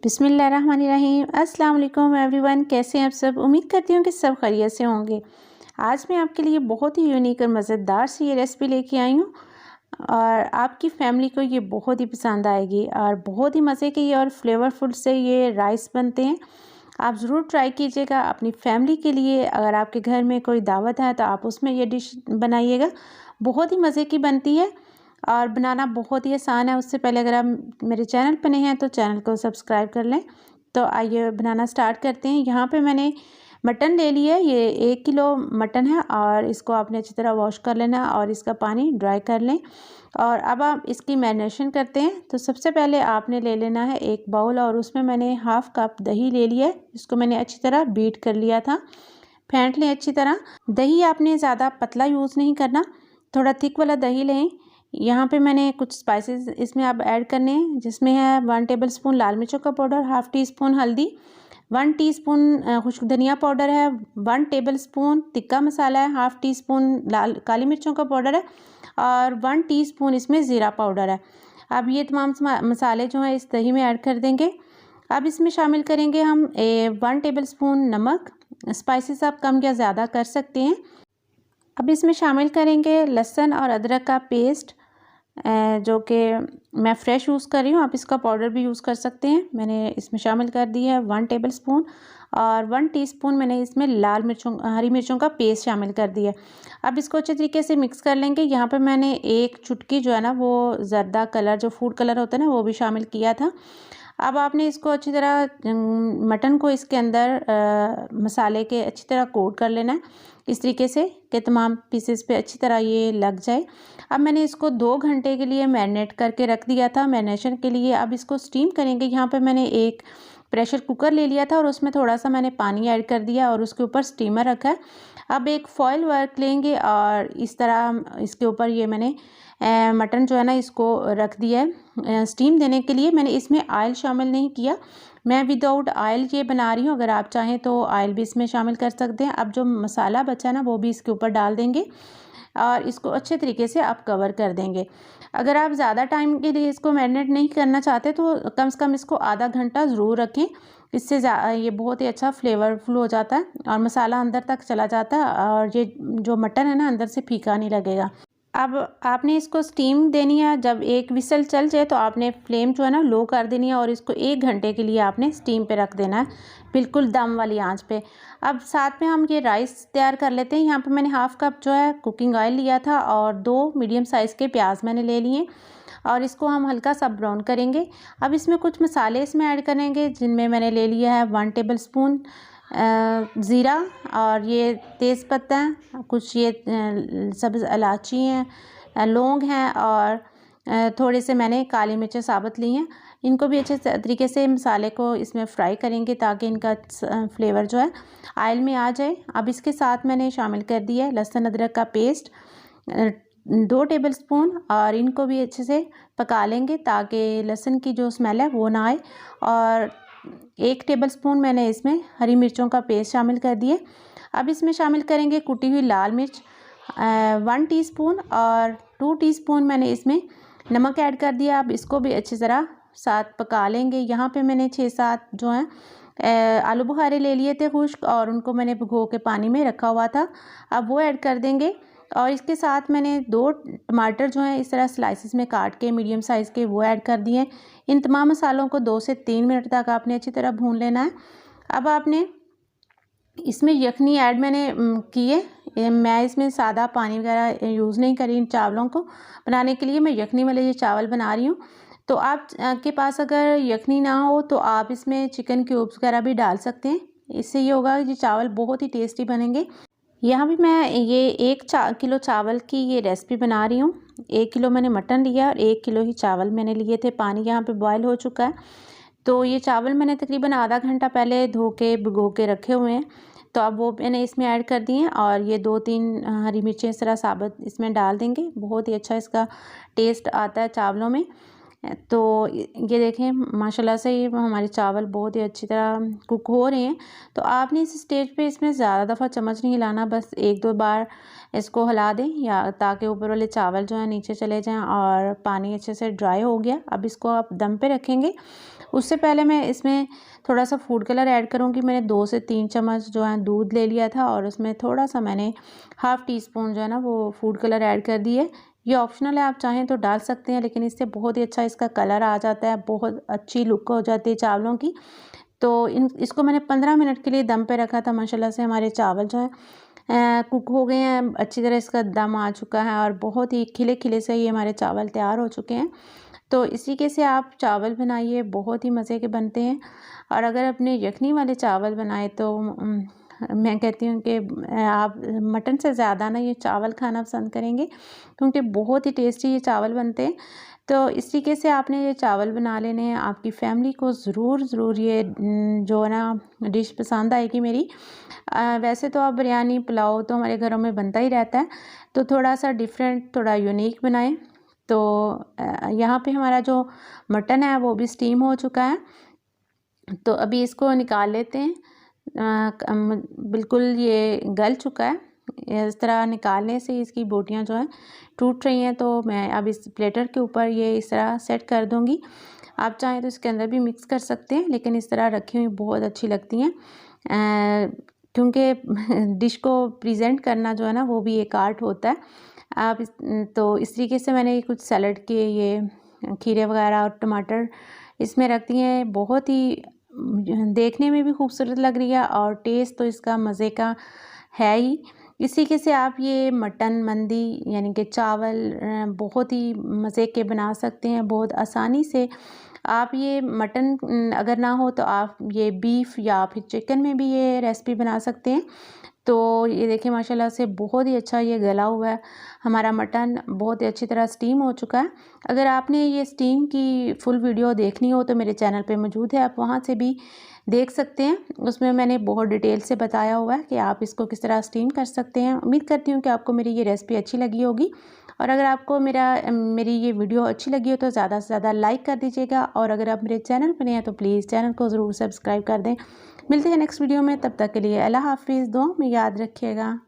बिस्मिल्लाहिर्रहमानिर्रहीम। अस्सलाम वालेकुम एवरीवन, कैसे हैं आप सब। उम्मीद करती हूँ कि सब खैरियत से होंगे। आज मैं आपके लिए बहुत ही यूनिक और मज़ेदार सी ये रेसिपी लेके आई हूँ और आपकी फैमिली को ये बहुत ही पसंद आएगी और बहुत ही मज़े के और फ्लेवरफुल से ये राइस बनते हैं। आप ज़रूर ट्राई कीजिएगा अपनी फैमिली के लिए। अगर आपके घर में कोई दावत है तो आप उसमें ये डिश बनाइएगा, बहुत ही मज़े की बनती है और बनाना बहुत ही आसान है। उससे पहले अगर आप मेरे चैनल पर नए हैं तो चैनल को सब्सक्राइब कर लें। तो आइए बनाना स्टार्ट करते हैं। यहाँ पे मैंने मटन ले लिया है, ये 1 किलो मटन है और इसको आपने अच्छी तरह वॉश कर लेना और इसका पानी ड्राई कर लें। और अब आप इसकी मैरिनेशन करते हैं। तो सबसे पहले आपने ले लेना है एक बाउल और उसमें मैंने हाफ़ कप दही ले लिया है, इसको मैंने अच्छी तरह बीट कर लिया था। फेंट लें अच्छी तरह। दही आपने ज़्यादा पतला यूज़ नहीं करना, थोड़ा थिक वाला दही लें। यहाँ पे मैंने कुछ स्पाइसेस इसमें अब ऐड करने हैं, जिसमें है 1 टेबलस्पून लाल मिर्चों का पाउडर, हाफ़ टी स्पून हल्दी, 1 टीस्पून खुश्क धनिया पाउडर है, 1 टेबलस्पून तिक्का मसाला है, हाफ़ टी स्पून लाल काली मिर्चों का पाउडर है और 1 टीस्पून इसमें ज़ीरा पाउडर है। अब ये तमाम मसाले जो हैं इस दही में ऐड कर देंगे। अब इसमें शामिल करेंगे हम 1 टेबलस्पून नमक। स्पाइसेस आप कम या ज़्यादा कर सकते हैं। अब इसमें शामिल करेंगे लहसुन और अदरक का पेस्ट, जो कि मैं फ़्रेश यूज़ कर रही हूँ, आप इसका पाउडर भी यूज़ कर सकते हैं। मैंने इसमें शामिल कर दी है 1 टेबलस्पून और 1 टीस्पून मैंने इसमें हरी मिर्चों का पेस्ट शामिल कर दिया। अब इसको अच्छे तरीके से मिक्स कर लेंगे। यहाँ पे मैंने एक चुटकी जो है ना वो ज़र्दा कलर, जो फूड कलर होता है ना, वो भी शामिल किया था। अब आपने इसको अच्छी तरह मटन को इसके अंदर मसाले के अच्छी तरह कोट कर लेना है, इस तरीके से कि तमाम पीसेस पे अच्छी तरह ये लग जाए। अब मैंने इसको 2 घंटे के लिए मैरिनेट करके रख दिया था मैरिनेशन के लिए। अब इसको स्टीम करेंगे। यहाँ पे मैंने एक प्रेशर कुकर ले लिया था और उसमें थोड़ा सा मैंने पानी ऐड कर दिया और उसके ऊपर स्टीमर रखा है। अब एक फॉयल वर्क लेंगे और इस तरह इसके ऊपर ये मैंने मटन जो है ना इसको रख दिया है स्टीम देने के लिए। मैंने इसमें ऑयल शामिल नहीं किया, मैं विदाउट ऑयल ये बना रही हूँ। अगर आप चाहें तो ऑयल भी इसमें शामिल कर सकते हैं। अब जो मसाला बचा ना वो भी इसके ऊपर डाल देंगे और इसको अच्छे तरीके से आप कवर कर देंगे। अगर आप ज़्यादा टाइम के लिए इसको मैरिनेट नहीं करना चाहते तो कम से कम इसको आधा घंटा ज़रूर रखें, इससे ये बहुत ही अच्छा फ्लेवरफुल हो जाता है और मसाला अंदर तक चला जाता है और ये जो मटन है ना अंदर से फीका नहीं लगेगा। अब आपने इसको स्टीम देनी है। जब एक विसल चल जाए तो आपने फ्लेम जो है ना लो कर देनी है और इसको 1 घंटे के लिए आपने स्टीम पे रख देना है, बिल्कुल दम वाली आंच पे। अब साथ में हम ये राइस तैयार कर लेते हैं। यहाँ पे मैंने हाफ़ कप जो है कुकिंग ऑयल लिया था और 2 मीडियम साइज़ के प्याज मैंने ले लिए और इसको हम हल्का सा ब्राउन करेंगे। अब इसमें कुछ मसाले इसमें ऐड करेंगे, जिनमें मैंने ले लिया है 1 टेबलस्पून ज़ीरा और ये तेज़पत्ता है, कुछ ये सब्ज़ इलायची हैं, लौंग हैं और थोड़े से मैंने काली मिर्चें साबुत ली हैं। इनको भी अच्छे तरीके से मसाले को इसमें फ्राई करेंगे ताकि इनका फ्लेवर जो है ऑयल में आ जाए। अब इसके साथ मैंने शामिल कर दिया है लहसुन अदरक का पेस्ट 2 टेबलस्पून और इनको भी अच्छे से पका लेंगे ताकि लहसुन की जो स्मेल है वो ना आए। और 1 टेबलस्पून मैंने इसमें हरी मिर्चों का पेस्ट शामिल कर दिए। अब इसमें शामिल करेंगे कुटी हुई लाल मिर्च 1 टीस्पून और 2 टीस्पून मैंने इसमें नमक ऐड कर दिया। अब इसको भी अच्छी तरह साथ पका लेंगे। यहाँ पे मैंने 6-7 जो हैं आलू बुखारे ले लिए थे खुश्क और उनको मैंने भिगो के पानी में रखा हुआ था, अब वो ऐड कर देंगे। और इसके साथ मैंने 2 टमाटर जो हैं इस तरह स्लाइसिस में काट के मीडियम साइज़ के वो ऐड कर दिए। इन तमाम मसालों को 2 से 3 मिनट तक आपने अच्छी तरह भून लेना है। अब आपने इसमें यखनी ऐड मैंने की है। मैं इसमें सादा पानी वगैरह यूज़ नहीं करी इन चावलों को बनाने के लिए, मैं यखनी वाले ये चावल बना रही हूँ। तो आप के पास अगर यखनी ना हो तो आप इसमें चिकन क्यूब्स वगैरह भी डाल सकते हैं, इससे ये होगा कि चावल बहुत ही टेस्टी बनेंगे। यहाँ भी मैं ये 1 किलो चावल की ये रेसिपी बना रही हूँ। 1 किलो मैंने मटन लिया और 1 किलो ही चावल मैंने लिए थे। पानी यहाँ पे बॉयल हो चुका है। तो ये चावल मैंने तकरीबन आधा घंटा पहले धो के भिगो के रखे हुए हैं, तो अब वो मैंने इसमें ऐड कर दिए हैं और ये 2-3 हरी मिर्चें इस तरह साबुत इसमें डाल देंगे। बहुत ही अच्छा इसका टेस्ट आता है चावलों में। तो ये देखें माशाल्लाह से ये हमारे चावल बहुत ही अच्छी तरह कुक हो रहे हैं। तो आपने इस स्टेज पे इसमें ज़्यादा दफ़ा चम्मच नहीं हिलाना, बस 1-2 बार इसको हिला दें या ताकि ऊपर वाले चावल जो हैं नीचे चले जाएं और पानी अच्छे से ड्राई हो गया। अब इसको आप दम पे रखेंगे उससे पहले मैं इसमें थोड़ा सा फूड कलर ऐड करूँगी। मैंने 2 से 3 चम्मच जो है दूध ले लिया था और उसमें थोड़ा सा मैंने हाफ़ टी स्पून जो है ना वो फूड कलर ऐड कर दिए। ये ऑप्शनल है, आप चाहें तो डाल सकते हैं, लेकिन इससे बहुत ही अच्छा इसका कलर आ जाता है, बहुत अच्छी लुक हो जाती है चावलों की। तो इसको मैंने 15 मिनट के लिए दम पे रखा था। माशाल्लाह से हमारे चावल जो है कुक हो गए हैं, अच्छी तरह इसका दम आ चुका है और बहुत ही खिले-खिले से ये हमारे चावल तैयार हो चुके हैं। तो इस तरीके से आप चावल बनाइए, बहुत ही मज़े के बनते हैं। और अगर अपने यखनी वाले चावल बनाए तो मैं कहती हूँ कि आप मटन से ज़्यादा ना ये चावल खाना पसंद करेंगे, क्योंकि बहुत ही टेस्टी ये चावल बनते हैं। तो इस तरीके से आपने ये चावल बना लेने हैं। आपकी फैमिली को ज़रूर ये जो है ना डिश पसंद आएगी मेरी। वैसे तो आप बिरयानी पुलाव तो हमारे घरों में बनता ही रहता है, तो थोड़ा सा डिफरेंट, थोड़ा यूनिक बनाएं। तो यहाँ पे हमारा जो मटन है वो भी स्टीम हो चुका है, तो अभी इसको निकाल लेते हैं। बिल्कुल ये गल चुका है। इस तरह निकालने से इसकी बोटियाँ जो हैं टूट रही हैं, तो मैं अब इस प्लेटर के ऊपर ये इस तरह सेट कर दूँगी। आप चाहें तो इसके अंदर भी मिक्स कर सकते हैं, लेकिन इस तरह रखी हुई बहुत अच्छी लगती हैं, क्योंकि डिश को प्रेजेंट करना जो है ना वो भी एक आर्ट होता है। आप तो इस तरीके से मैंने कुछ सैलड के ये खीरे वगैरह और टमाटर इसमें रख दिए हैं। बहुत ही देखने में भी खूबसूरत लग रही है और टेस्ट तो इसका मज़े का है ही। इस तरीके से आप ये मटन मंदी यानी कि चावल बहुत ही मज़े के बना सकते हैं, बहुत आसानी से। आप ये मटन अगर ना हो तो आप ये बीफ या फिर चिकन में भी ये रेसिपी बना सकते हैं। तो ये देखिए माशाल्लाह से बहुत ही अच्छा ये गला हुआ है। हमारा मटन बहुत ही अच्छी तरह स्टीम हो चुका है। अगर आपने ये स्टीम की फुल वीडियो देखनी हो तो मेरे चैनल पे मौजूद है, आप वहाँ से भी देख सकते हैं। उसमें मैंने बहुत डिटेल से बताया हुआ है कि आप इसको किस तरह स्टीम कर सकते हैं। उम्मीद करती हूँ कि आपको मेरी ये रेसिपी अच्छी लगी होगी, और अगर आपको मेरी ये वीडियो अच्छी लगी हो तो ज़्यादा से ज़्यादा लाइक कर दीजिएगा, और अगर आप मेरे चैनल पर नए हैं तो प्लीज़ चैनल को ज़रूर सब्सक्राइब कर दें। मिलते हैं नेक्स्ट वीडियो में, तब तक के लिए अल्लाह हाफ़िज़। दुआ में याद रखिएगा।